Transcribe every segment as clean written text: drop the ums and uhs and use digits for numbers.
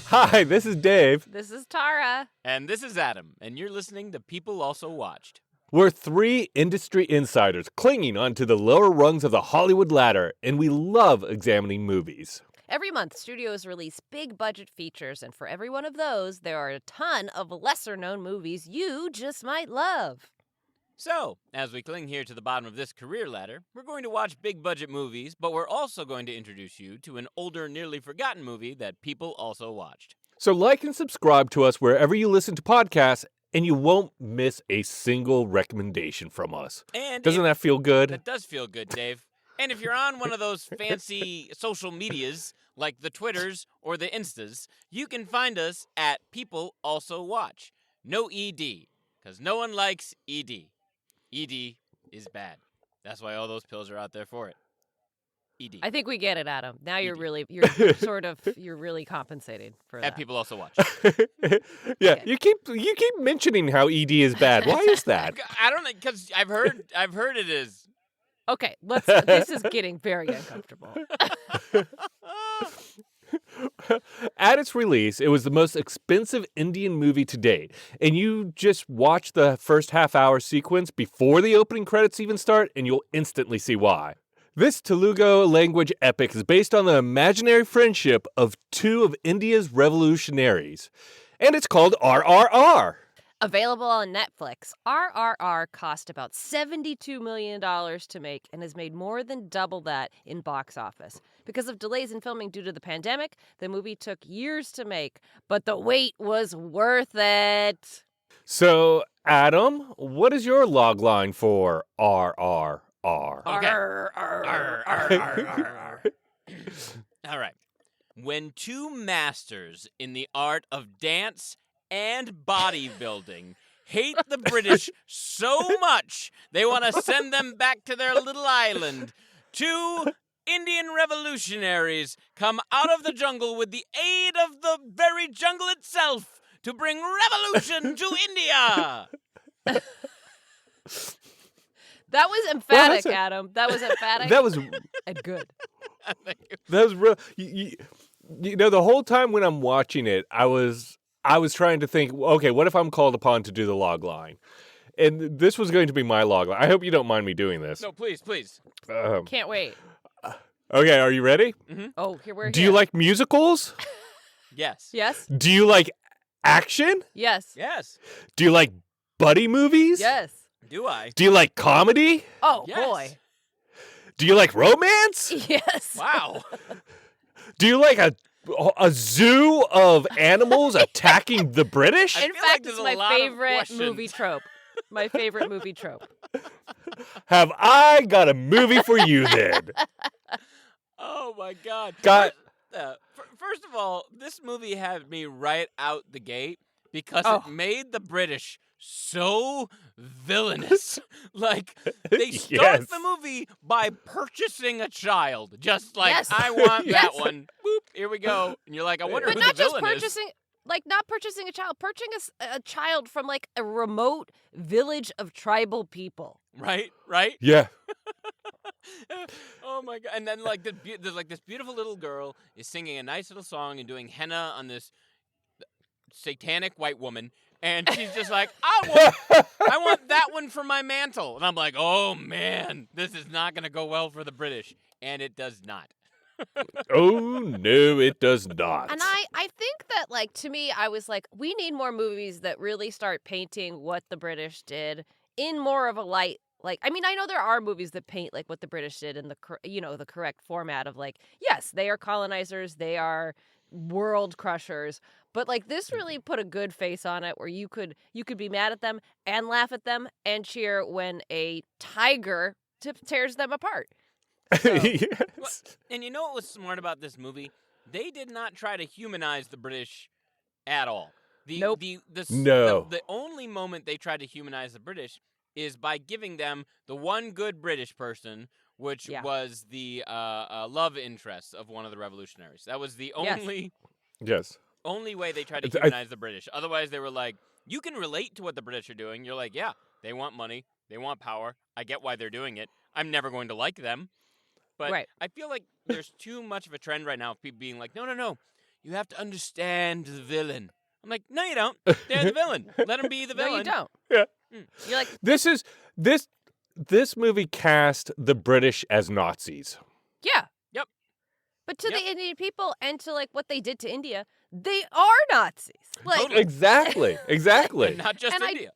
Hi, this is Dave. This is Tara. And this is Adam, and you're listening to People Also Watched. We're three industry insiders clinging onto the lower rungs of the Hollywood ladder, and we love examining movies. Every month, studios release big budget features, and for every one of those, there are a ton of lesser known movies you just might love. So, as we cling here to the bottom of this career ladder, we're going to watch big budget movies, but we're also going to introduce you to an older, nearly forgotten movie that people also watched. So like and subscribe to us wherever you listen to podcasts, and you won't miss a single recommendation from us. And Doesn't that feel good? That does feel good, Dave. And if you're on one of those fancy social medias, like the Twitters or the Instas, you can find us at People Also Watch. No ED, because no one likes ED. ED is bad. That's why all those pills are out there for it. ED. I think we get it, Adam. Now you're ED. really, you're really compensating for that. At People Also Watch. Yeah, Okay. you keep mentioning how ED is bad. Why is that? I don't know, because I've heard it is. Okay, this is getting very uncomfortable. At its release, it was the most expensive Indian movie to date, and you just watch the first half-hour sequence before the opening credits even start, and you'll instantly see why. This Telugu-language epic is based on the imaginary friendship of two of India's revolutionaries, and it's called RRR. Available on Netflix, RRR cost about $72 million to make and has made more than double that in box office. Because of delays in filming due to the pandemic, the movie took years to make, but the wait was worth it. So, Adam, what is your log line for RRR? Okay. Arr, arr, arr, arr, arr. All right. When two masters in the art of dance and bodybuilding hate the British so much they want to send them back to their little island, two Indian revolutionaries come out of the jungle with the aid of the very jungle itself to bring revolution to India. That was emphatic, Well, Adam. That was emphatic. That was and good. Thank you. that was real. You know, the whole time when I'm watching it, I was trying to think, okay, what if I'm called upon to do the log line? And this was going to be my log line. I hope you don't mind me doing this. No, please. Can't wait. Okay, are you ready? Oh, here we're Do you like musicals? Yes. Yes. Do you like action? Yes. Yes. Do you like buddy movies? Yes. Do I? Do you like comedy? Oh, Yes. boy. Do you like romance? Yes. Wow. Do you like a zoo of animals attacking the British? I In feel fact, like there's it's a my lot of favorite questions. movie trope. My favorite movie trope. Have I got a movie for you then? Oh my God. Got- First of all, this movie had me right out the gate because Oh. it made the British so villainous. Like, they start Yes. the movie by purchasing a child. Just like, Yes. I want that Yes. one. Boop, here we go. And you're like, I wonder But who not the just villain is. purchasing, not purchasing a child, purchasing a child from like a remote village of tribal people. Right? Yeah. Oh my God. And then like there's like this beautiful little girl is singing a nice little song and doing henna on this satanic white woman. And she's just like, I want that one for my mantle. And I'm like, oh man, this is not going to go well for the British. And it does not. Oh, no, it does not. And I think that, like, to me, I was like, we need more movies that really start painting what the British did in more of a light. Like, I mean, I know there are movies that paint like what the British did in the correct format of like, yes, they are colonizers, they are world crushers, but like this really put a good face on it where you could be mad at them and laugh at them and cheer when a tiger tears them apart. So, Yes. And you know what was smart about this movie? They did not try to humanize the British at all. Nope. No. The only moment they tried to humanize the British is by giving them the one good British person, which was the love interest of one of the revolutionaries. That was the only Yes. only way they tried to humanize the British. Otherwise, they were like, you can relate to what the British are doing. You're like, yeah, they want money. They want power. I get why they're doing it. I'm never going to like them. But Right. I feel like there's too much of a trend right now of people being like, no. you have to understand the villain. I'm like, no, you don't. They're the villain. Let them be the villain. No, you don't. Yeah. You're like, This movie cast the British as Nazis. yeah. Yep. But to Yep. the Indian people and to like what they did to India, they are Nazis. Like, Totally. Exactly. Exactly. And not just And India.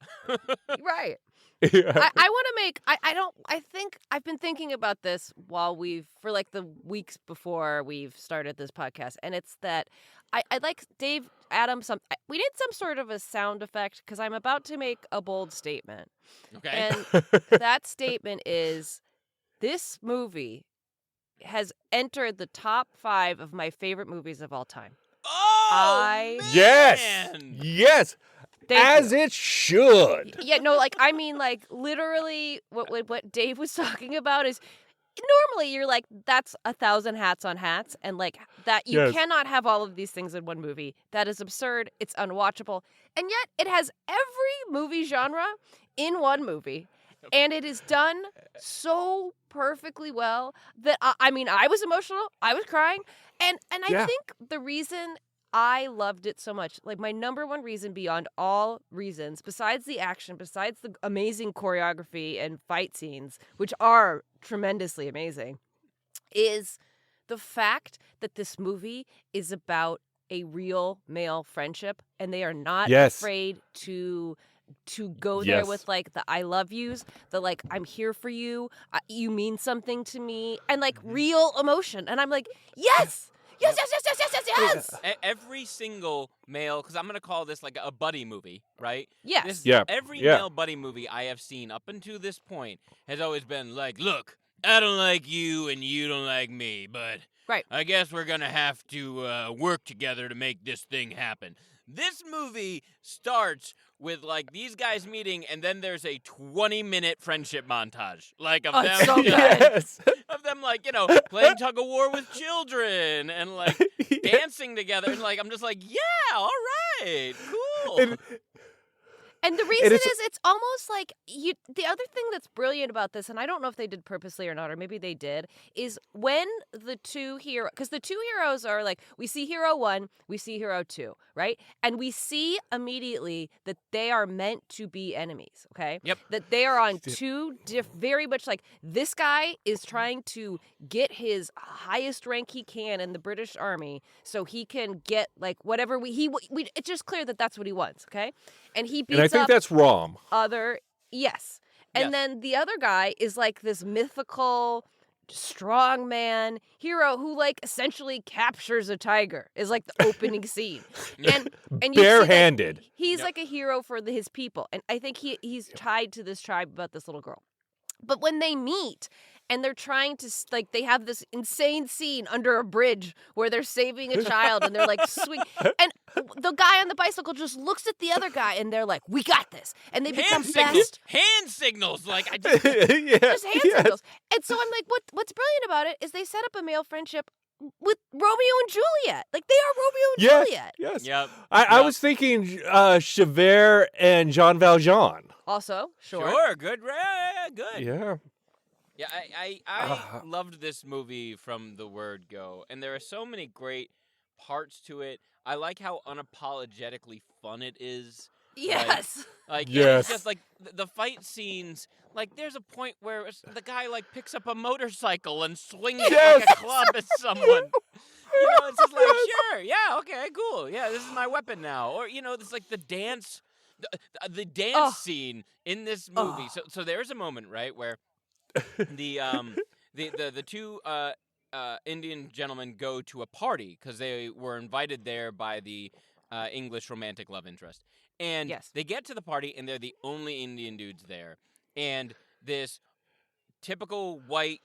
right. Yeah. I want to make, I think I've been thinking about this for like the weeks before we've started this podcast. And it's that I'd like Dave, Adam, we need some sort of a sound effect because I'm about to make a bold statement. Okay. And that statement is this movie has entered the top 5 of my favorite movies of all time. Oh, man. Yes. Thank As you. it should. Yeah, no, like I mean, like literally, what Dave was talking about is normally you're like that's 1,000 hats on hats, and like that you Yes. cannot have all of these things in one movie. That is absurd. It's unwatchable, and yet it has every movie genre in one movie, and it is done so perfectly well that I mean, I was emotional, I was crying, and I Yeah. think the reason I loved it so much. Like my number one reason beyond all reasons, besides the action, besides the amazing choreography and fight scenes, which are tremendously amazing, is the fact that this movie is about a real male friendship and they are not Yes. afraid to go there Yes. with like the I love yous, the like I'm here for you, you mean something to me, and like real emotion. And I'm like, yes! Yes, yes, yes, yes, yes, yes, yes. Every single male, because I'm going to call this like a buddy movie, right? Yes. Yeah. Every Yeah. male buddy movie I have seen up until this point has always been like, look, I don't like you and you don't like me, but Right. I guess we're going to have to work together to make this thing happen. This movie starts with like these guys meeting, and then there's a 20-minute friendship montage, like of Oh, them, it's so good. Yes. of them like playing tug of war with children and like dancing together, and like I'm just like, yeah, all right, cool. And the reason it's- is it's almost like the other thing that's brilliant about this, and I don't know if they did purposely or not, or maybe they did, is when the two heroes, because the two heroes are like, we see hero 1, we see hero 2, right? And we see immediately that they are meant to be enemies, okay? Yep. That they are on two very much like, this guy is trying to get his highest rank he can in the British Army so he can get like whatever it's just clear that that's what he wants, okay? And he beats And I think up that's Rom. yes. And Yes. then the other guy is like this mythical strong man hero who like essentially captures a tiger is like the opening scene. And you see that Barehanded. he's Yep. like a hero for his people. And I think he's tied to this tribe about this little girl. But when they meet and they're trying to, like, they have this insane scene under a bridge where they're saving a child and they're like, swing. And the guy on the bicycle just looks at the other guy and they're like, we got this. And they become best. Hand signals, like I just Yeah. Just hand Yes. signals. And so I'm like, what's brilliant about it is they set up a male friendship with Romeo and Juliet. Like, they are Romeo and Yes. Juliet. Yes. Yep. I Yep. was thinking Javert and Jean Valjean. Also, sure. Sure, good, yeah, good. Yeah. Yeah, I loved this movie from the word go, and there are so many great parts to it. I like how unapologetically fun it is. Yes. Like, Yes. it's just like the fight scenes. Like, there's a point where the guy like picks up a motorcycle and swings it Yes. like a club at someone. It's just like, sure, yeah, okay, cool, yeah, this is my weapon now. Or it's like the dance, the dance scene in this movie. So there's a moment, right, where the two Indian gentlemen go to a party because they were invited there by the English romantic love interest. And Yes. they get to the party, and they're the only Indian dudes there. And this typical white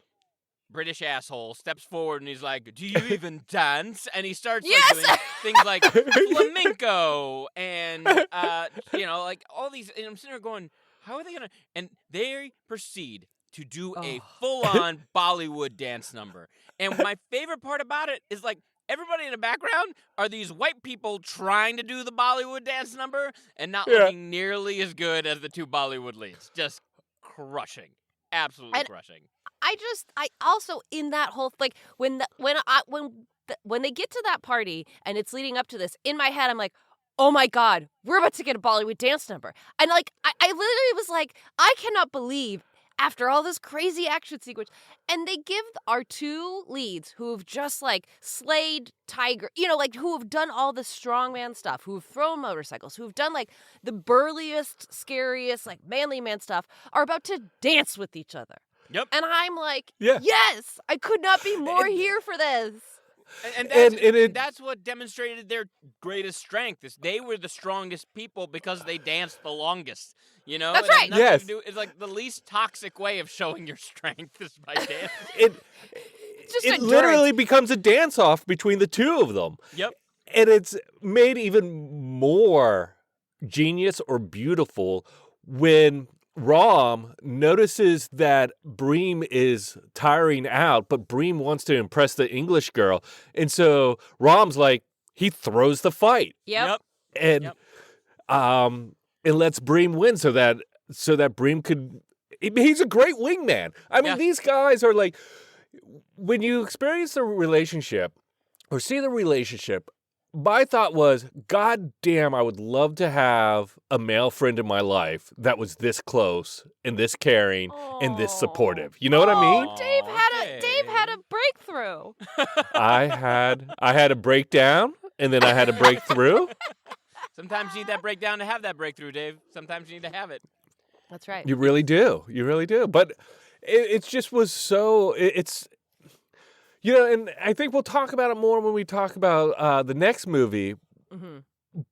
British asshole steps forward, and he's like, do you even dance? And he starts Yes! like, doing things like flamenco and, like all these. And I'm sitting there going, how are they going to? And they proceed to do a full-on Bollywood dance number. And my favorite part about it is, like, everybody in the background are these white people trying to do the Bollywood dance number and not looking nearly as good as the two Bollywood leads. Just crushing. Absolutely And crushing. I also in that whole like when when they get to that party and it's leading up to this, in my head, I'm like, oh my God, we're about to get a Bollywood dance number. And like, I literally was like, I cannot believe after all this crazy action sequence. And they give our two leads who have just like slayed tiger, like who have done all the strongman stuff, who have thrown motorcycles, who have done like the burliest, scariest, like manly man stuff, are about to dance with each other. Yep. And I'm like, Yeah. yes, I could not be more here for this. And And that's what demonstrated their greatest strength. Is they were the strongest people because they danced the longest. That's It had right. nothing Yes. to do- it's like the least toxic way of showing your strength is by dancing. It's just it endurance. literally becomes a dance-off between the two of them. Yep. And it's made even more genius or beautiful when Ram notices that Bream is tiring out, but Bream wants to impress the English girl. And so Ram's like, he throws the fight. Yep. And Yep. it lets Bream win so that Bream could. He's a great wingman. I mean, Yeah. these guys are like, when you experience the relationship or see the relationship, my thought was, God damn, I would love to have a male friend in my life that was this close and this caring and this supportive. You know what I mean? Oh, Dave had a breakthrough. I had a breakdown and then I had a breakthrough. Sometimes you need that breakdown to have that breakthrough, Dave. Sometimes you need to have it. That's right. You really do. You really do. But it just was so. It's. And I think we'll talk about it more when we talk about the next movie. Mm-hmm.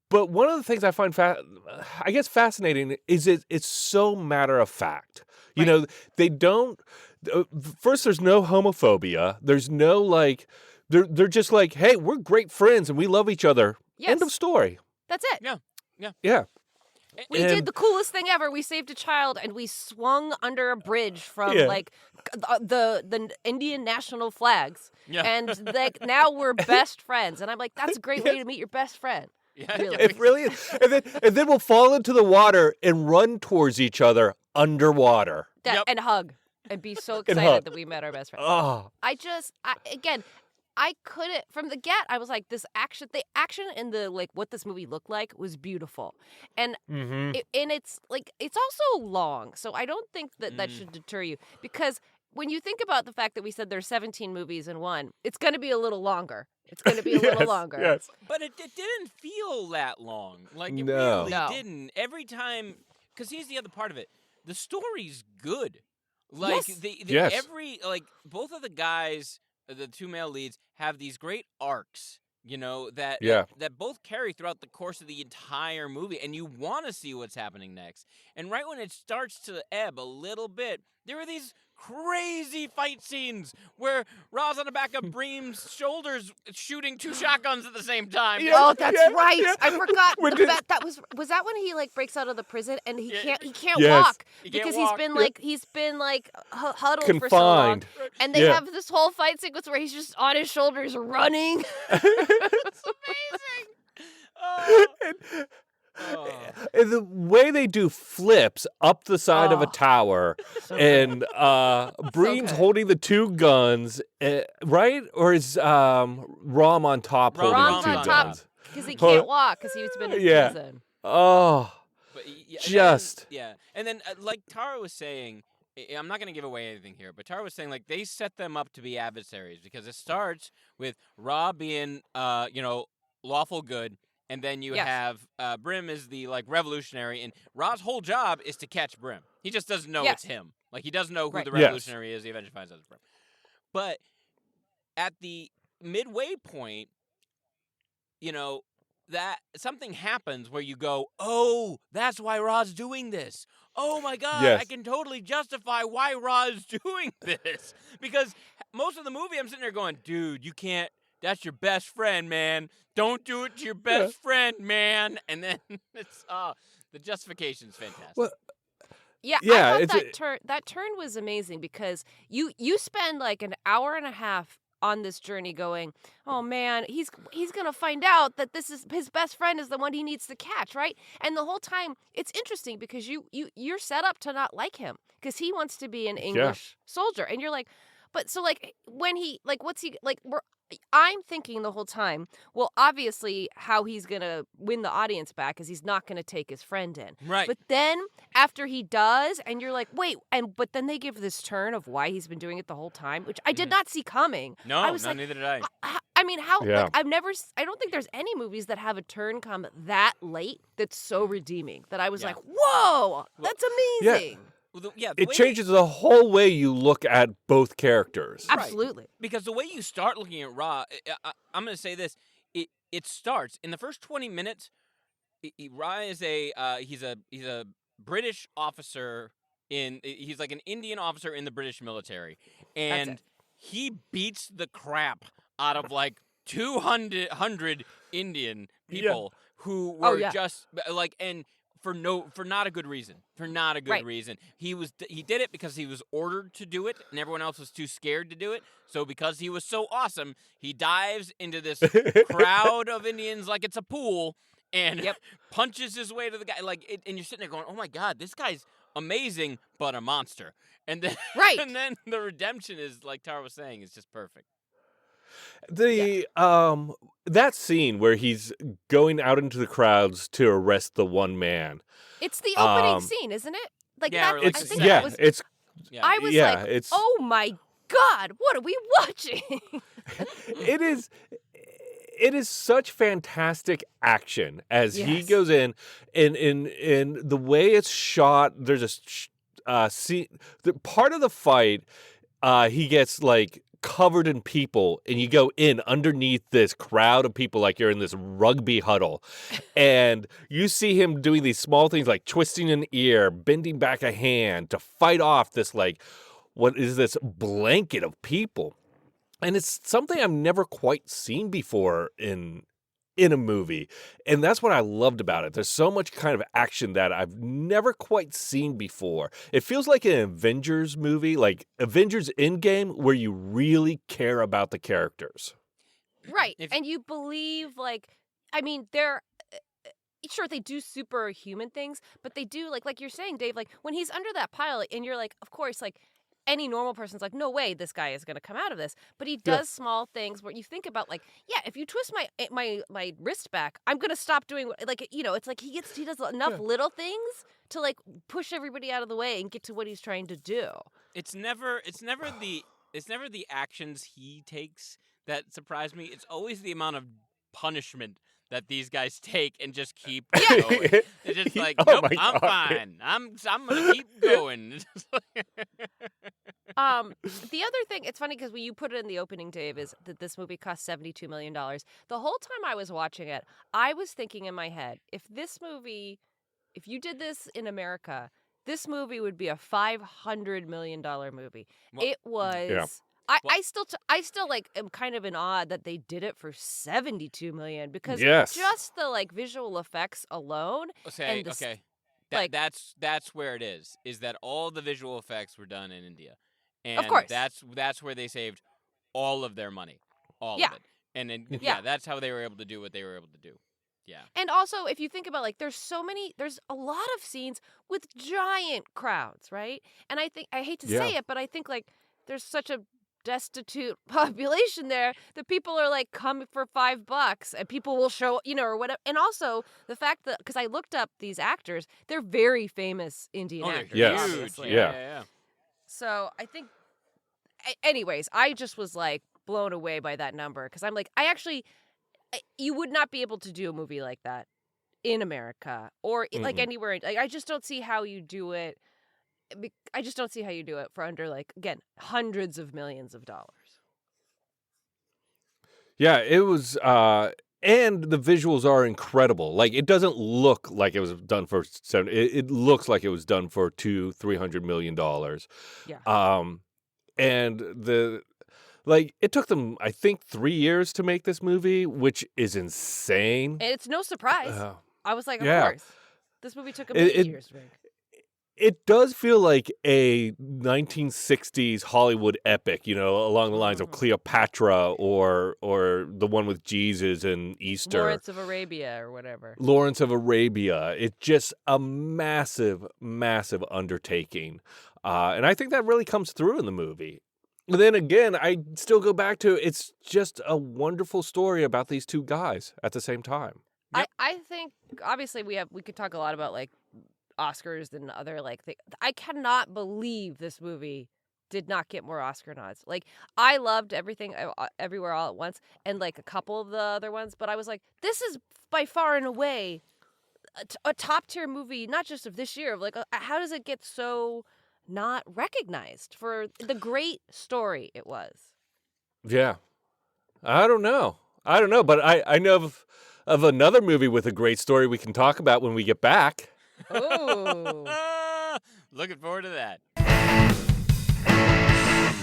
But one of the things I find, fascinating is it's so matter of fact. Right. They don't. First, there's no homophobia. There's no like. They're just like, hey, we're great friends and we love each other. Yes. End of story. That's it. Yeah. We did the coolest thing ever. We saved a child and we swung under a bridge from Yeah. like the Indian national flags. Yeah. And like now we're best friends. And I'm like, that's a great way to meet your best friend. Yeah. Really. It really is. And then we'll fall into the water and run towards each other underwater. Yep. And hug and be so And excited hug. that we met our best friend. Oh, I couldn't, from the get, I was like, the action and the, like, what this movie looked like was beautiful. And mm-hmm. it's, like, it's also long. So I don't think that should deter you. Because when you think about the fact that we said there's 17 movies in one, it's going to be a little longer. It's going to be a little longer. Yes. But it didn't feel that long. Like, it No. really No. didn't. Every time, because here's the other part of it. The story's good. Like, Yes. Yes. both of the guys, the two male leads, have these great arcs, that Yeah. that both carry throughout the course of the entire movie, and you want to see what's happening next. And right when it starts to ebb a little bit, there are these crazy fight scenes where Ra's on the back of Bream's shoulders shooting two shotguns at the same time. Yeah. Oh, that's right. yeah. I forgot. When did- that was that when he like breaks out of the prison and he Yeah. can't Yes. walk He can't because walk. he's been huddled for so long. Confined. And they Yeah. have this whole fight sequence where he's just on his shoulders running. It's amazing. Oh. Oh. And the way they do flips up the side of a Oh. tower, So and Bream's good. holding the two guns, right? Or is Ram on top holding Ram's the two on top. guns? Because he Hold- can't walk because he's been in Yeah. prison. Oh, But Just. and then like Tara was saying, I'm not going to give away anything here, but Tara was saying like they set them up to be adversaries because it starts with Ra being lawful good, and then you Yes. have Brim is the like revolutionary, and Ra's whole job is to catch Brim. He just doesn't know Yes. it's him. Like he doesn't know who Right. the Yes. revolutionary is. He eventually finds out it's Brim. But at the midway point, that something happens where you go, oh, that's why Ra's doing this. Oh my God, Yes. I can totally justify why Ra's doing this. Because most of the movie I'm sitting there going, dude, you can't, that's your best friend, man. Don't do it to your best friend, man. And then it's, the justification's fantastic. Well, Yeah, Yeah, I it's thought that turn was amazing because you spend like an hour and a half on this journey going, oh man, he's gonna find out that this is his best friend is the one he needs to catch, right? And the whole time it's interesting because you're set up to not like him because he wants to be an English soldier, and you're like, But so like when he like what's he like I'm thinking the whole time, well, obviously how he's going to win the audience back is he's not going to take his friend in. Right. But then after he does and you're like, "Wait," but then they give this turn of why he's been doing it the whole time, which I did not see coming. No, I was no, like, neither did I. I mean, how Yeah. like I don't think there's any movies that have a turn come that late that's so redeeming that I was Yeah. like, "Whoa, that's amazing." Well, the It way changes the whole way you look at both characters. Right. Absolutely. Because the way you start looking at Ra, I'm going to say this: it starts in the first 20 minutes. Ra is he's a British officer he's like an Indian officer in the British military, and it. he beats the crap out of like 200 Indian people who were yeah. just like for not a good reason. For not a good Right. reason. He did it because he was ordered to do it, and everyone else was too scared to do it. So because he was so awesome, he dives into this crowd of Indians like it's a pool and punches his way to the guy. And you're sitting there going, "Oh my God, this guy's amazing, but a monster." And then Right. and then the redemption is like Tara was saying, is just perfect. That scene where he's going out into the crowds to arrest the one man. It's the opening Um, scene, isn't it? Like Yeah, that or like I the think second. it was it's Yeah. I was yeah, like, it's "Oh my God, what are we watching?" it is such fantastic action as he Yes. goes in the way it's shot. There's a scene, the part of the fight, he gets like covered in people, and you go in underneath this crowd of people like you're in this rugby huddle, and you see him doing these small things like twisting an ear, bending back a hand to fight off this like what is this blanket of people. And it's something I've never quite seen before in a movie. And that's what I loved about it. There's so much kind of action that I've never quite seen before. It feels like an Avengers movie, like Avengers Endgame, where you really care about the characters. Right. If- And you believe I mean, they're sure they do superhuman things, but they do like you're saying, Dave, like when he's under that pile and you're like, of course, like any normal person's like, no way this guy is going to come out of this. But he does small things where you think about like, yeah, if you twist my wrist back, I'm going to stop doing it's like he does enough little things to like push everybody out of the way and get to what he's trying to do. It's never the actions he takes that surprise me. It's always the amount of punishment that these guys take and just keep going. They're just like, Oh nope, my I'm God. fine. I'm gonna keep going. The other thing, it's funny because when you put it in the opening, Dave, is that this movie cost $72 million. The whole time I was watching it, I was thinking in my head, if you did this in America, this movie would be a $500 million movie. Well, It was. Yeah. I still like am kind of in awe that they did it for $72 million because Yes. just the like visual effects alone. Okay, And the okay. like- That's where it is that all the visual effects were done in India. And course. that's where they saved all of their money. All Yeah. of it. And then Yeah. that's how they were able to do what they were able to do. Yeah. And also, if you think about there's a lot of scenes with giant crowds, right? And I hate to say it, but I think there's such a destitute population there that people are like, come for $5 and people will show, or whatever. And also the fact that, because I looked up these actors, they're very famous Indian They're actors. Yes. huge. obviously. Yeah. So I think, anyways, I just was like blown away by that number because I'm like, you would not be able to do a movie like that in America or like anywhere. Like, I just don't see how you do it. I just don't see how you do it for under again, hundreds of millions of dollars. Yeah, it was and the visuals are incredible. Like it doesn't look like it was done for it looks like it was done for $200-300 million. Yeah. And it took them, I think, 3 years to make this movie, which is insane. And it's no surprise. I was like, of yeah. course. This movie took a million years to make. It does feel like a 1960s Hollywood epic, along the lines of Cleopatra or the one with Jesus and Easter. Lawrence of Arabia or whatever. Lawrence of Arabia. It's just a massive, massive undertaking. And I think that really comes through in the movie. And then again, I still go back to it's just a wonderful story about these two guys at the same time. Yep. I think obviously we could talk a lot about like Oscars and other like things. I cannot believe this movie did not get more Oscar nods. Like I loved everything everywhere all at once and like a couple of the other ones, but I was like, this is by far and away a top tier movie, not just of this year. Of like, how does it get so not recognized for the great story it was? Yeah. I don't know, but I know of another movie with a great story we can talk about when we get back. Oh. Looking forward to that.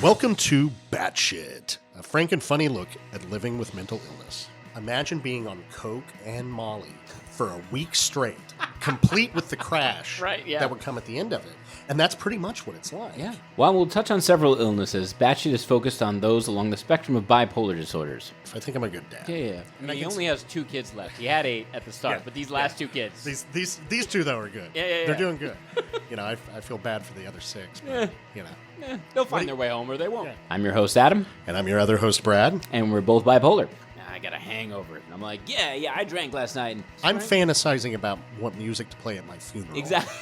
Welcome to Batshit, a frank and funny look at living with mental illness. Imagine being on coke and Molly for a week straight, complete with the crash that would come at the end of it. And that's pretty much what it's like. Yeah. While we'll touch on several illnesses, Batshit is focused on those along the spectrum of bipolar disorders. I think I'm a good dad. Yeah. I mean, he only has 2 kids left. He had 8 at the start, but these last 2 kids. These two, though, are good. Yeah. They're doing good. I feel bad for the other 6, but, They'll find their way home or they won't. Yeah. I'm your host, Adam, And I'm your other host, Brad. and we're both bipolar. I got a hangover. And I'm like, yeah, I drank last night. And I'm fantasizing about what music to play at my funeral. Exactly.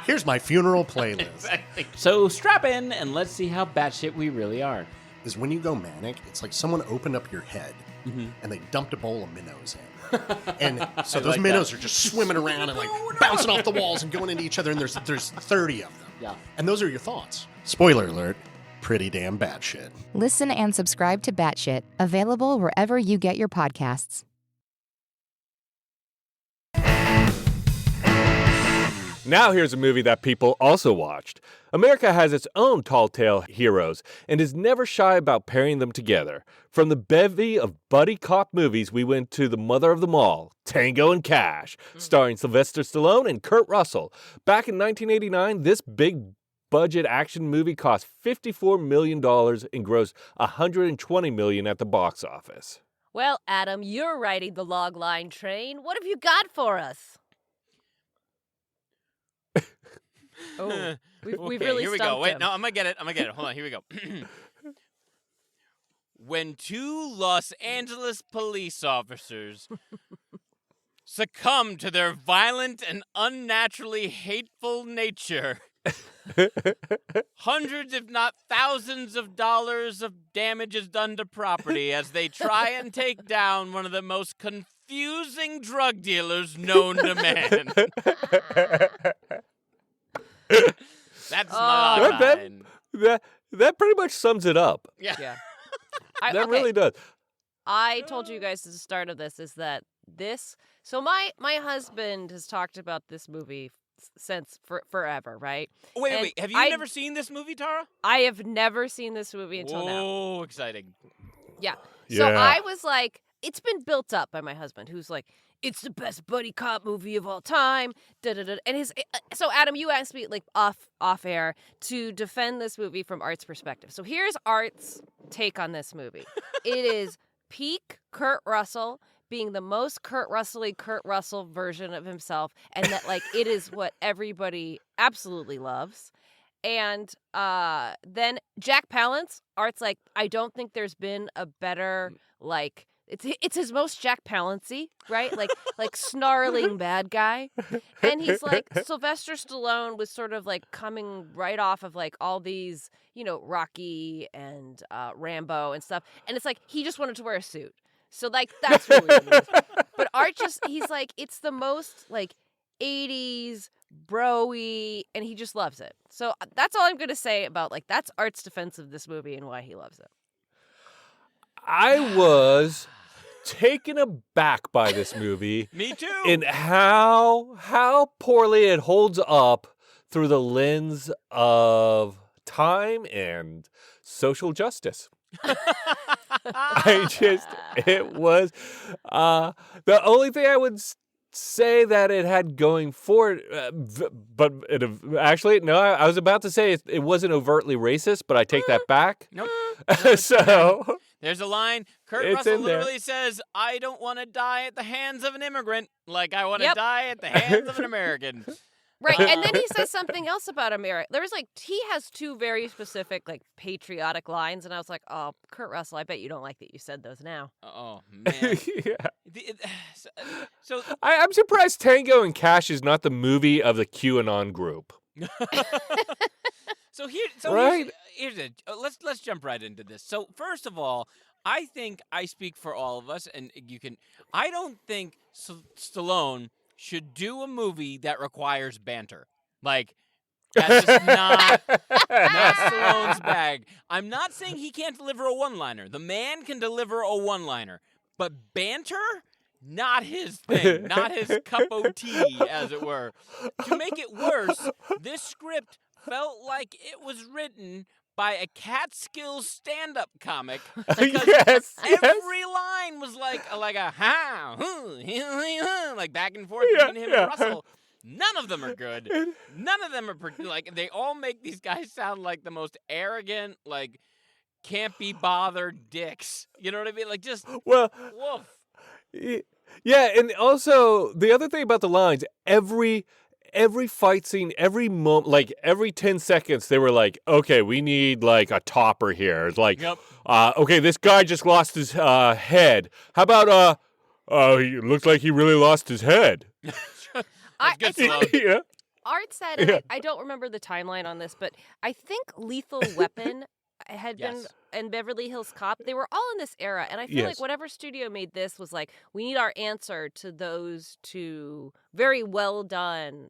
Here's my funeral playlist. Exactly. So strap in and let's see how batshit we really are. Is when you go manic, it's like someone opened up your head and they dumped a bowl of minnows in. And so those minnows are just swimming around and like bouncing off the walls and going into each other, and there's 30 of them. Yeah. And those are your thoughts. Spoiler alert, pretty damn batshit. Listen and subscribe to Batshit, available wherever you get your podcasts. Now here's a movie that people also watched. America has its own tall tale heroes and is never shy about pairing them together. From the bevy of buddy cop movies, we went to the mother of them all, Tango and Cash, starring Sylvester Stallone and Kurt Russell. Back in 1989, this big budget action movie cost $54 million and grossed $120 million at the box office. Well, Adam, you're riding the log line train. What have you got for us? Oh, we've Okay, really here we go. stumped Wait, him. no, I'm gonna get it. Hold on, here we go. When 2 Los Angeles police officers succumb to their violent and unnaturally hateful nature, hundreds, if not thousands of dollars of damage is done to property as they try and take down one of the most confusing drug dealers known to man. That's my line. That pretty much sums it up. Yeah. Yeah. That really does. I told you guys at the start of this is that this. So my husband has talked about this movie since forever, right? Wait. Have you never seen this movie, Tara? I have never seen this movie until now. Oh, exciting. Yeah. So Yeah. I was like, it's been built up by my husband, who's like, it's the best buddy cop movie of all time. Da-da-da. And so Adam, you asked me like off air to defend this movie from Art's perspective. So here's Art's take on this movie. It is peak Kurt Russell being the most Kurt Russell version of himself, and that like it is what everybody absolutely loves. And then Jack Palance, Art's like, I don't think there's been a better like. It's his most Jack Palance-y, right? Like snarling bad guy. And he's like, Sylvester Stallone was sort of like coming right off of like all these, Rocky and Rambo and stuff. And it's like, he just wanted to wear a suit. So like, that's really what it is. But Art he's like, it's the most like 80s bro-y, and he just loves it. So that's all I'm going to say about like, that's Art's defense of this movie and why he loves it. I was taken aback by this movie. Me too. And how poorly it holds up through the lens of time and social justice. It was the only thing I would say that it had going for it, but actually, no, I was about to say it wasn't overtly racist, but I take that back. Nope. So There's a line. Kurt It's Russell in there. literally says, I don't want to die at the hands of an immigrant like I want to Yep. die at the hands of an American. Right, and then he says something else about America. He has two very specific, like, patriotic lines, and I was like, oh, Kurt Russell, I bet you don't like that you said those now. Oh man. Yeah. So I'm surprised Tango and Cash is not the movie of the QAnon group. Right? Here's it. Let's jump right into this. So first of all, I think I speak for all of us, and you can. I don't think Stallone should do a movie that requires banter. Like, that's just not Stallone's bag. I'm not saying he can't deliver a one-liner. The man can deliver a one-liner, but banter, not his thing, not his cup of tea, as it were. To make it worse, this script felt like it was written by a Catskill stand-up comic because Yes. every line was like a ha, like back and forth between him and Russell. None of them are good. None of them are like, they all make these guys sound like the most arrogant, like, can't be bothered dicks. You know what I mean? Like, just Well, woof. yeah, and also the other thing about the lines, every fight scene, every moment, like every 10 seconds, they were like, okay, we need like a topper here. It's like, Yep. Okay, this guy just lost his head. How about, it looks like he really lost his head. That's good, it's Stallone. Yeah. Art said, and I don't remember the timeline on this, but I think Lethal Weapon had been Yes. and Beverly Hills Cop. They were all in this era, and I feel like Yes. whatever studio made this was like, we need our answer to those two very well done,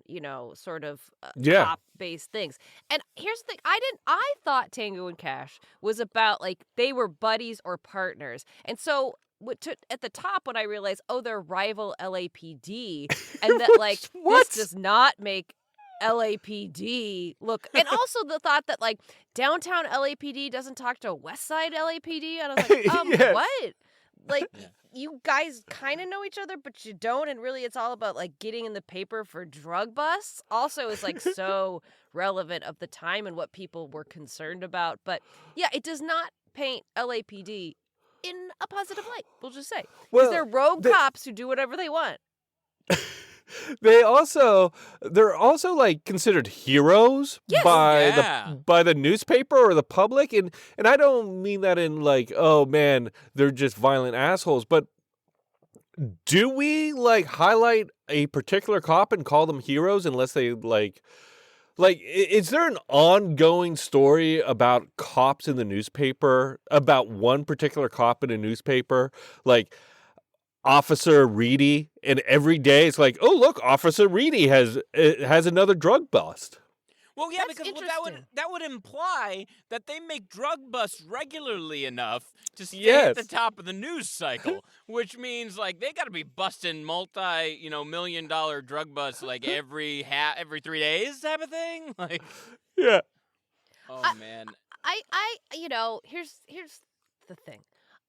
sort of Yeah. cop-based things. And here's the thing: I thought Tango and Cash was about like they were buddies or partners, and so. At the top, when I realized, they're rival LAPD, and that like What? this does not make LAPD look, and also the thought that like downtown LAPD doesn't talk to West Side LAPD, and I was like, Yes. what? Like Yeah. you guys kind of know each other, but you don't, and really it's all about like getting in the paper for drug busts. Also, is like so relevant of the time and what people were concerned about, but yeah, it does not paint LAPD in a positive light, we'll just say. Because Well, they're rogue cops who do whatever they want. they're also like considered heroes Yes. by the newspaper or the public, and I don't mean that in like, oh man, they're just violent assholes, but do we like highlight a particular cop and call them heroes unless they is there an ongoing story about cops in the newspaper, about one particular cop in a newspaper, like Officer Reedy, and every day it's like, oh look, Officer Reedy has another drug bust. Well, yeah, That's because interesting. that would imply that they make drug busts regularly enough to stay Yes. at the top of the news cycle, which means like they got to be busting multi-million-dollar drug busts like every 3 days type of thing. Like, Yeah. oh man, Here's the thing.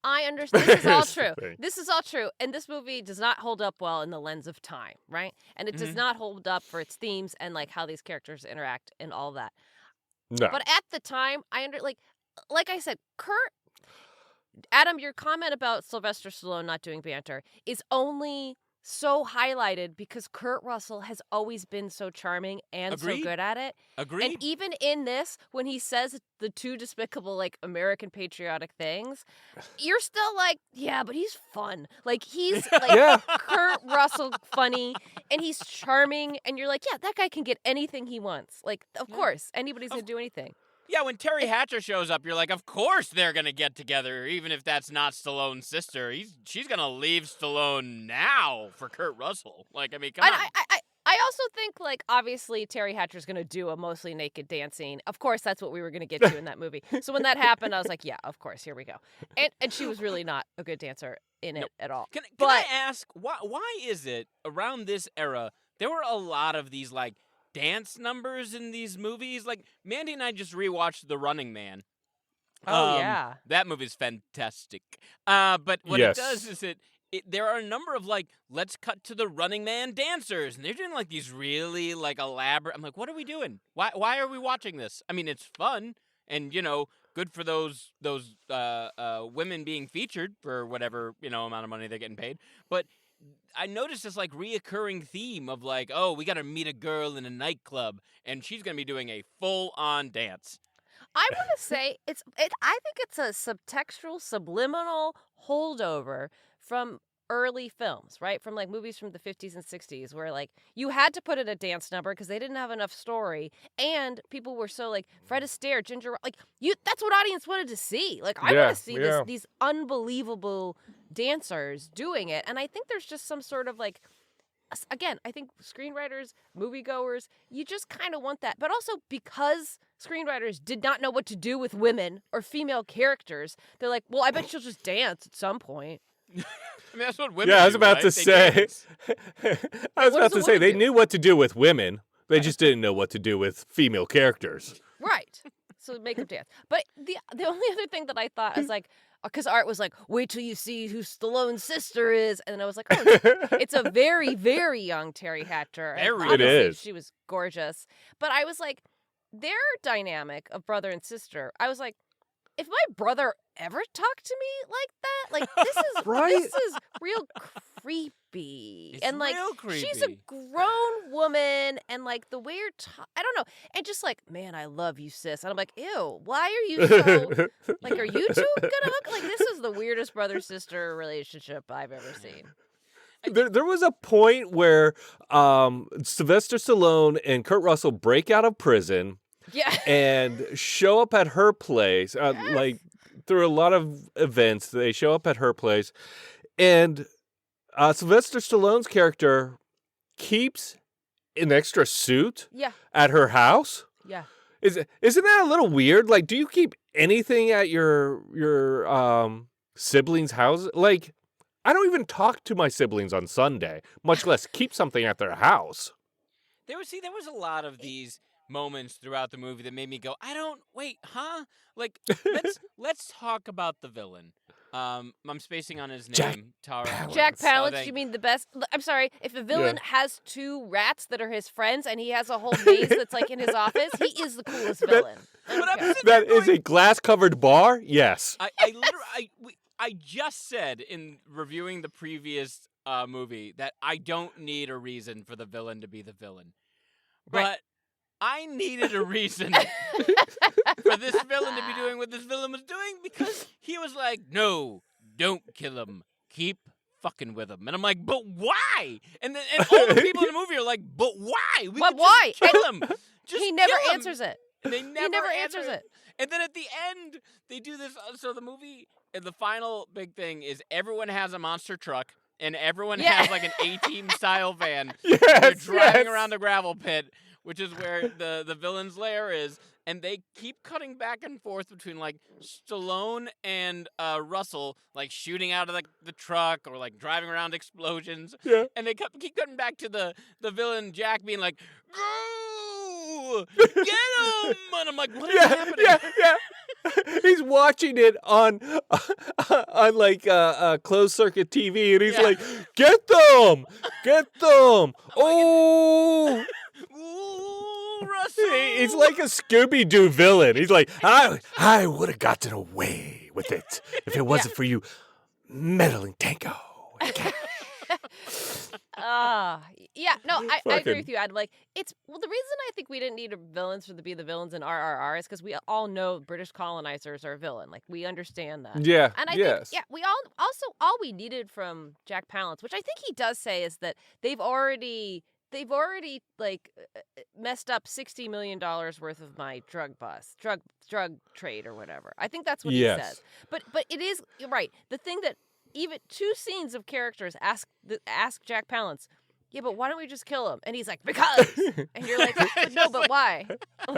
I understand. This is all Here's the true. thing. This is all true. And this movie does not hold up well in the lens of time, right? And it does not hold up for its themes and like how these characters interact and all that. No. But at the time, like I said, Adam, your comment about Sylvester Stallone not doing banter is only so highlighted because Kurt Russell has always been so charming and Agreed. so good at it. agreed. And even in this, when he says the two despicable, like, American patriotic things, you're still like, yeah, but he's fun. Like, he's, like, Yeah. Kurt Russell funny, and he's charming, and you're like, yeah, that guy can get anything he wants. Like, of course, anybody's going to do anything. Yeah, when Terry Hatcher shows up, you're like, of course they're gonna get together, even if that's not Stallone's sister. She's gonna leave Stallone now for Kurt Russell. Like, I mean, come on. I also think, like, obviously Terry Hatcher's going to do a mostly naked dance scene. Of course, that's what we were going to get to in that movie. So when that happened, I was like, yeah, of course, here we go. And she was really not a good dancer in it at all. Can I But- ask why is it around this era there were a lot of these like dance numbers in these movies? Like Mandy and I just rewatched The Running Man. Oh, yeah. That movie's fantastic. But what Yes. it does is there are a number of like, let's cut to the Running Man dancers, and they're doing like these really like elaborate. I'm like, what are we doing? Why are we watching this? I mean, it's fun and good for those women being featured for whatever amount of money they're getting paid. But I noticed this like reoccurring theme of like, oh, we got to meet a girl in a nightclub, and she's gonna be doing a full-on dance. I want to say I think it's a subtextual, subliminal holdover from early films, right? From like movies from the 50s and 60s where like you had to put in a dance number because they didn't have enough story and people were so like Fred Astaire, Ginger, like that's what audience wanted to see. Like I want to see these unbelievable dancers doing it. And I think there's just some sort of like again, I think screenwriters, moviegoers, you just kind of want that. But also because screenwriters did not know what to do with women or female characters, they're like, well, I bet she'll just dance at some point. I mean, that's what women Yeah, I was do, about right? to say. I was what about does a to say woman they do? knew what to do with women. They just didn't know what to do with female characters. Right. So make them dance. But the only other thing that I thought is like, because Art was like, wait till you see who Stallone's sister is. And I was like, oh, it's a very, very young Terry Hatcher. And Very. obviously It is. She was gorgeous. But I was like, their dynamic of brother and sister, I was like, if my brother ever talked to me like that, like this is Right? this is real creepy. It's and like real she's a creepy. grown woman, and like the way you're I don't know, and just like, man, I love you, sis. And I'm like, ew, why are you so like, are you two gonna hook? Like, this is the weirdest brother sister relationship I've ever seen. There was a point where Sylvester Stallone and Kurt Russell break out of prison Yeah. and show up at her place. Like through a lot of events, they show up at her place, and Sylvester Stallone's character keeps an extra suit Yeah. at her house. Yeah. Isn't that a little weird? Like, do you keep anything at your siblings' house? Like, I don't even talk to my siblings on Sunday, much less keep something at their house. There was a lot of these moments throughout the movie that made me go, wait, huh? Like, let's talk about the villain. I'm spacing on his name. Jack Tara. Palance. Jack Oh, Palance, thank- you mean the best? I'm sorry, if a villain has two rats that are his friends and he has a whole maze that's like in his office, he is the coolest villain. I don't But I'm care. sitting there That is going- a glass-covered bar? Yes. I just said in reviewing the previous movie that I don't need a reason for the villain to be the villain. But Right. I needed a reason for this villain to be doing what this villain was doing because he was like, no, don't kill him. Keep fucking with him. And I'm like, but why? And all the people in the movie are like, but why? We But could why? Just kill him. Just He never kill him. answers it. And they He never, never answers it. And then at the end, they do this. So the movie, the final big thing is everyone has a monster truck and everyone Yeah. has like an A-Team style van. Yes, and they're driving yes. around the gravel pit, which is where the villain's lair is. And they keep cutting back and forth between like Stallone and Russell, like shooting out of the truck or like driving around explosions. Yeah. And they keep cutting back to the villain Jack being like, "Go! Get him!" And I'm like, what is happening? Yeah. He's watching it on like closed circuit TV, and he's Yeah. like, "Get them! Get them! Oh!" Ooh, Russell! He's like a Scooby Doo villain. He's like, "I would have gotten away with it if it wasn't for you meddling Tango and Cash." Yeah, no, I agree Fucking- with you, Adam. Like, the reason I think we didn't need villains to be the villains in RRR is because we all know British colonizers are a villain. Like, we understand that. Yeah. And I yes. think, we all we needed from Jack Palance, which I think he does say, is that they've already like messed up $60 million worth of my drug trade or whatever. I think that's what he Yes. says. But it is, you're right. The thing that even two scenes of characters ask Jack Palance, yeah, but why don't we just kill him? And he's like, because. And you're like, but no, but why?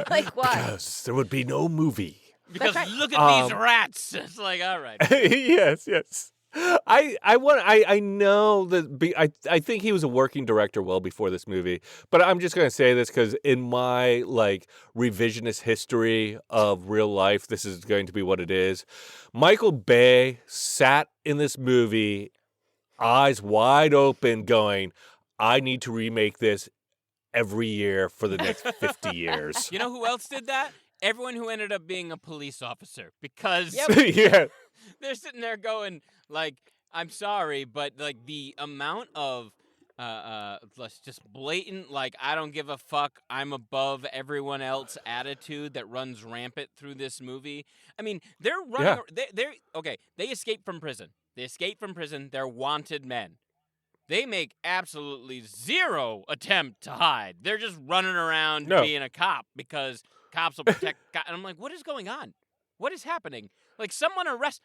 Like, why? Because there would be no movie. Because right. look at these Um, rats. It's like, all right. yes. I know that I think he was a working director well before this movie, but I'm just gonna say this because in my like revisionist history of real life, this is going to be what it is. Michael Bay sat in this movie, eyes wide open, going, "I need to remake this every year for the next 50 years." You know who else did that? Everyone who ended up being a police officer. Because Yep. Yeah. they're sitting there going, like, I'm sorry, but like the amount of just blatant, like, I don't give a fuck, I'm above everyone else attitude that runs rampant through this movie. I mean, they're running. Yeah. They're okay. They escaped from prison. They're wanted men. They make absolutely zero attempt to hide. They're just running around No. being a cop because cops will protect. And I'm like, what is going on? What is happening? Like, someone arrest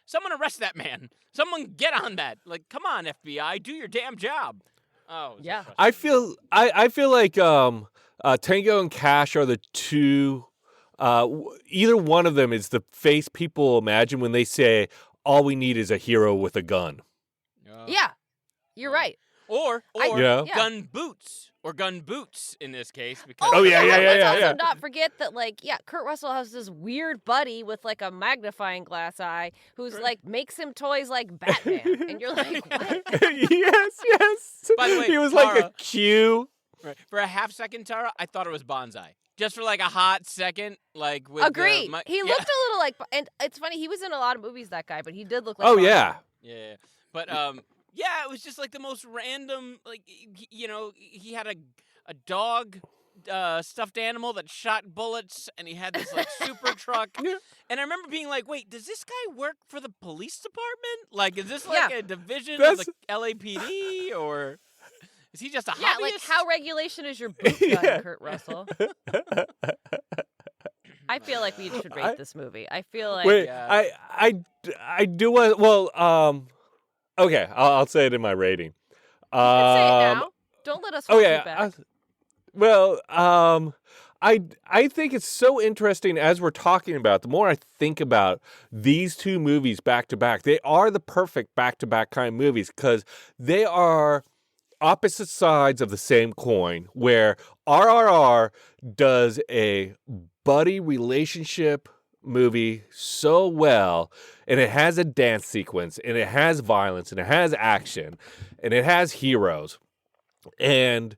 that man. Someone get on that. Like, come on, FBI, do your damn job. Oh, it's so Yeah. frustrating. I feel like Tango and Cash are the two. Either one of them is the face people imagine when they say, "All we need is a hero with a gun." Yeah, you're right. Or Yeah. gun boots. Or gun boots in this case. Because Oh, yeah. Let's also yeah. not forget that, like, Kurt Russell has this weird buddy with like a magnifying glass eye who's like makes him toys like Batman, and you're like, what? yes. By the way, he was like Tara- a Q. Right. For a half second, Tara, I thought it was Bonsai. Just for like a hot second, like with Agree. He yeah. looked a little like, and it's funny, he was in a lot of movies, that guy, but he did look like. Oh Bond. yeah. Yeah, but yeah, it was just like the most random. Like, he had a dog, stuffed animal that shot bullets, and he had this like super truck. Yeah. And I remember being like, "Wait, does this guy work for the police department? Like, is this like Yeah. a division of That's- the LAPD, or is he just a Yeah, hobbyist?" like how regulation is your boot gun, Yeah. Kurt Russell? I feel like we should rate this movie. I feel like Wait, Yeah. I do want. Well, okay, I'll say it in my rating. you can say it now. Don't let us hold you back. I think it's so interesting as we're talking about. The more I think about these two movies back to back, they are the perfect back to back kind of movies because they are opposite sides of the same coin. Where RRR does a buddy relationship movie so well, and it has a dance sequence, and it has violence, and it has action, and it has heroes, and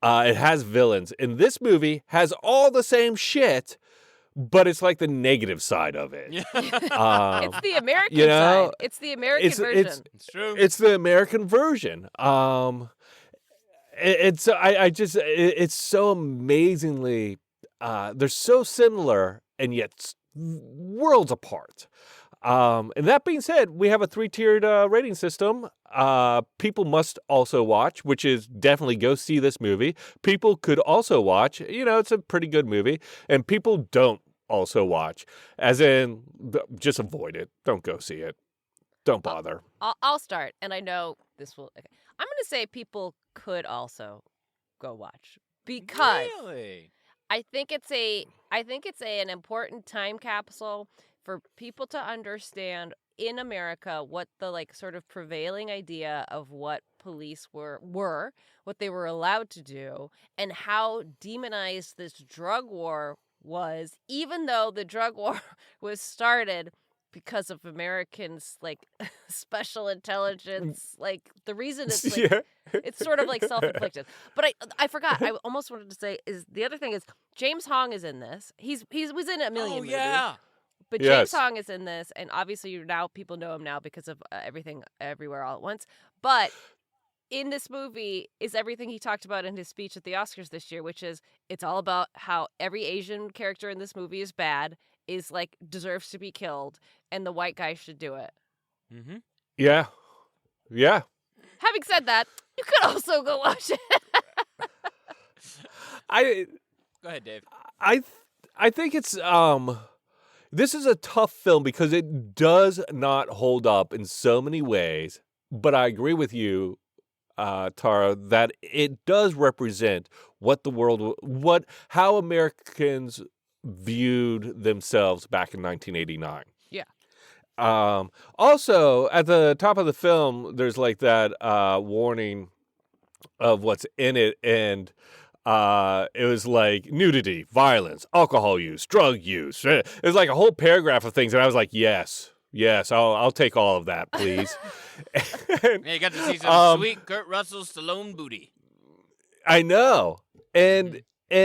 it has villains. And this movie has all the same shit, but it's like the negative side of it. It's the American you know, side. It's the American version. It's true. It's the American version. It's so amazingly. They're so similar and yet worlds apart. And that being said, we have a 3-tiered rating system. People must also watch, which is definitely go see this movie. People could also watch, it's a pretty good movie. And people don't also watch, as in just avoid it. Don't go see it. Don't bother. I'll start, and I know this will. Okay. I'm going to say people could also go watch because Really? I think it's an important time capsule for people to understand in America what the like sort of prevailing idea of what police were, what they were allowed to do, and how demonized this drug war was, even though the drug war was started because of Americans like special intelligence. Like the reason it's like, Yeah. it's sort of like self-inflicted. But I forgot. I almost wanted to say is the other thing is James Hong is in this. He was in a million movies. Yeah. But Yes. James Hong is in this, and obviously people know him now because of Everything Everywhere All at Once. But in this movie is everything he talked about in his speech at the Oscars this year, which is it's all about how every Asian character in this movie is bad, is like deserves to be killed, and the white guy should do it. Mm-hmm. Yeah. Having said that, you could also go watch it. Go ahead, Dave. I think it's this is a tough film because it does not hold up in so many ways, but I agree with you, Tara, that it does represent how Americans viewed themselves back in 1989. Yeah. Also, at the top of the film, there's like that warning of what's in it, and it was like nudity, violence, alcohol use, drug use. It was like a whole paragraph of things, and I was like, yes, I'll take all of that, please. And, Yeah, you got to see some sweet Kurt Russell Stallone booty. I know, and I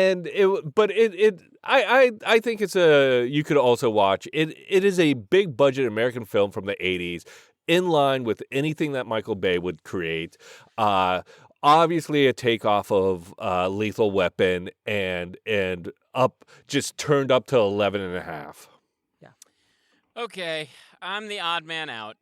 think it's you could also watch it. It is a big budget American film from the 80s. in line with anything that Michael Bay would create. Obviously a takeoff of Lethal Weapon and just turned up to 11.5. Okay, I'm the odd man out.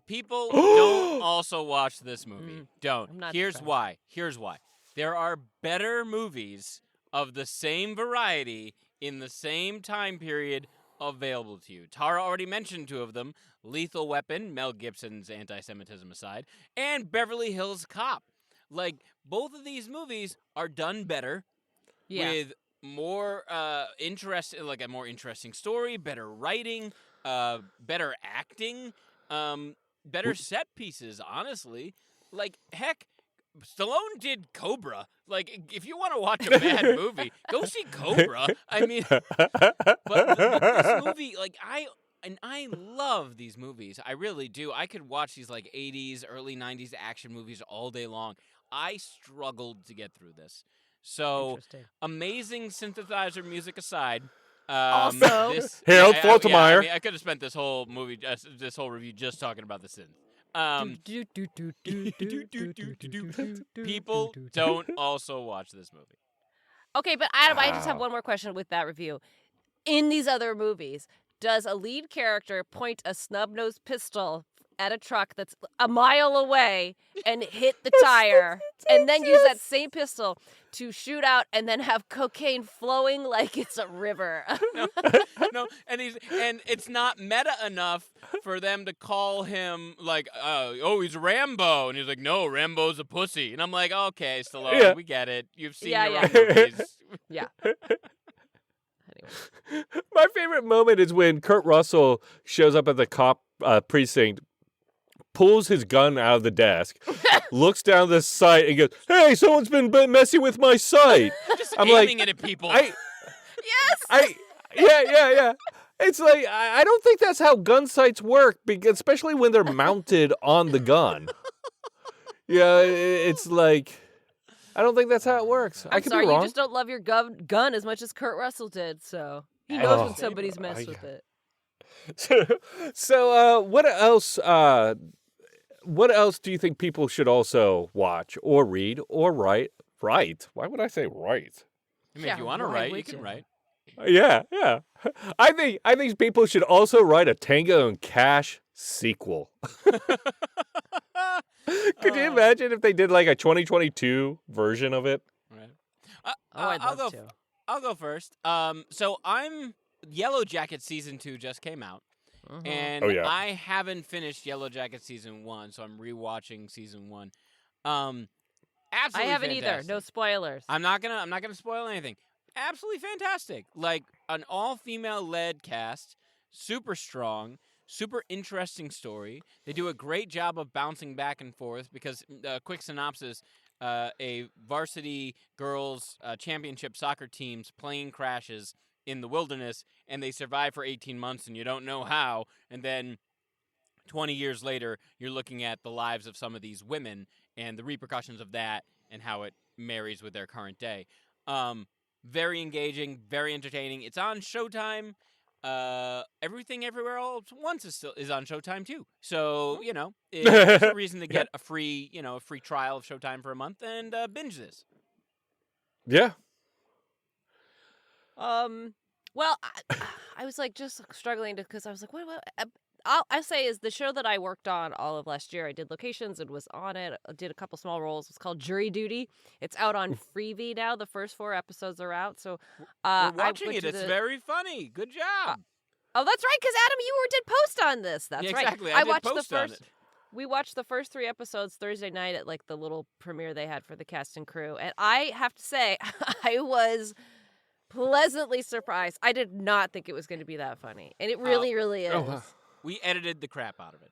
People don't also watch this movie. Don't. I'm not Here's surprised. why. There are better movies of the same variety in the same time period available to you. Tara already mentioned 2 of them: Lethal Weapon, Mel Gibson's anti-Semitism aside, and Beverly Hills Cop. Like, both of these movies are done better with more interesting, like a more interesting story, better writing, better acting, better set pieces, honestly. Like, heck, Stallone did Cobra. Like, if you want to watch a bad movie, go see Cobra. I mean, but this movie, like, I love these movies. I really do. I could watch these, like, 80s, early 90s action movies all day long. I struggled to get through this. So, amazing synthesizer music aside, Also, Harold Faltermeyer. I could have spent this whole movie, this whole review, just talking about the synth. People don't also watch this movie. Okay, but Adam, I just have one more question with that review. In these other movies, does a lead character point a snub-nosed pistol at a truck that's a mile away and hit the tire, and then use that same pistol to shoot out and then have cocaine flowing like it's a river? No, and it's not meta enough for them to call him like, he's Rambo, and he's like, no, Rambo's a pussy, and I'm like, okay, Stallone, we get it. You've seen your own movies. Yeah. Anyway. My favorite moment is when Kurt Russell shows up at the cop precinct, pulls his gun out of the desk, looks down the sight, and goes, "Hey, someone's been messing with my sight." Just I'm aiming like, it at people. Yeah. It's like, I don't think that's how gun sights work, especially when they're mounted on the gun. Yeah, it's like, I don't think that's how it works. I could sorry, be wrong. you just don't love your gun as much as Kurt Russell did, so he knows when somebody's messed with it. So, what else? What else do you think people should also watch or read or write? Write? Why would I say write? I mean, if you want to write, you can write. Yeah. I think people should also write a Tango and Cash sequel. Could you imagine if they did like a 2022 version of it? Right. I'd love to. I'll go first. So Yellow Jacket season 2 just came out. And I haven't finished Yellow Jacket season 1, so I'm rewatching season 1. Absolutely, I haven't fantastic. either. No spoilers. I'm not gonna spoil anything. Absolutely fantastic. Like, an all-female led cast, super strong, super interesting story. They do a great job of bouncing back and forth because, quick synopsis, a varsity girls championship soccer team's plane crashes in the wilderness, and they survive for 18 months, and you don't know how. And then 20 years later, you're looking at the lives of some of these women and the repercussions of that and how it marries with their current day. Very engaging, very entertaining. It's on Showtime. Everything Everywhere All at Once is on Showtime too. So, it's a reason to get a free trial of Showtime for a month and binge this. Yeah. Well, I was like just struggling because I was like, what? I say is the show that I worked on all of last year. I did locations and was on it. I did a couple small roles. It's called Jury Duty. It's out on Freevee now. The first 4 episodes are out. So we're watching it. It's very funny. Good job. Oh, that's right. Because Adam, you did post on this. That's right. Exactly. I watched did post the first. on it. We watched the first 3 episodes Thursday night at like the little premiere they had for the cast and crew, and I have to say, I was pleasantly surprised. I did not think it was going to be that funny, and it really is. Oh, wow. We edited the crap out of it.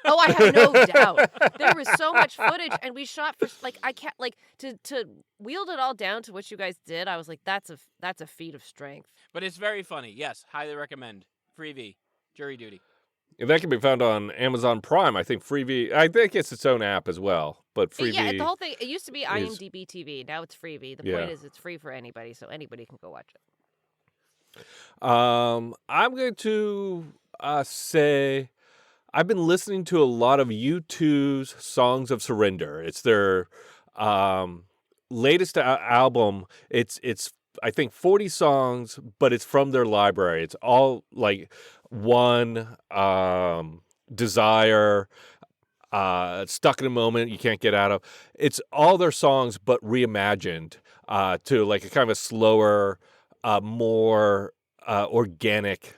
Oh, I have no doubt. There was so much footage, and we shot for I can't to wield it all down to what you guys did. I was like, that's a feat of strength. But it's very funny. Yes, highly recommend. Freevee, Jury Duty. That can be found on Amazon Prime. I think Freevee. I think it's its own app as well. But Freevee. Yeah, the whole thing. It used to be IMDb TV. Now it's Freevee. The point is, it's free for anybody, so anybody can go watch it. I'm going to say I've been listening to a lot of U2's Songs of Surrender. It's their latest album. It's I think 40 songs, but it's from their library. It's all like One, Desire, Stuck in a Moment You Can't Get Out of. It's all their songs, but reimagined to like a kind of a slower, more organic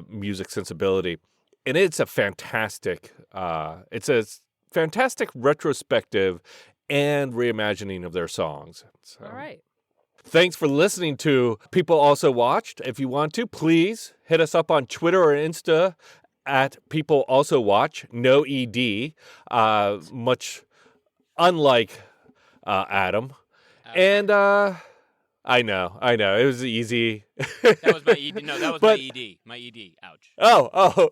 music sensibility. And it's a fantastic retrospective and reimagining of their songs. So, All right. thanks for listening to People Also Watched. If you want to, please hit us up on Twitter or Insta at People Also Watch, no ED, much unlike Adam. And I know, it was easy. That was my ED. No, that was But- my ED. My ED. Ouch. Oh.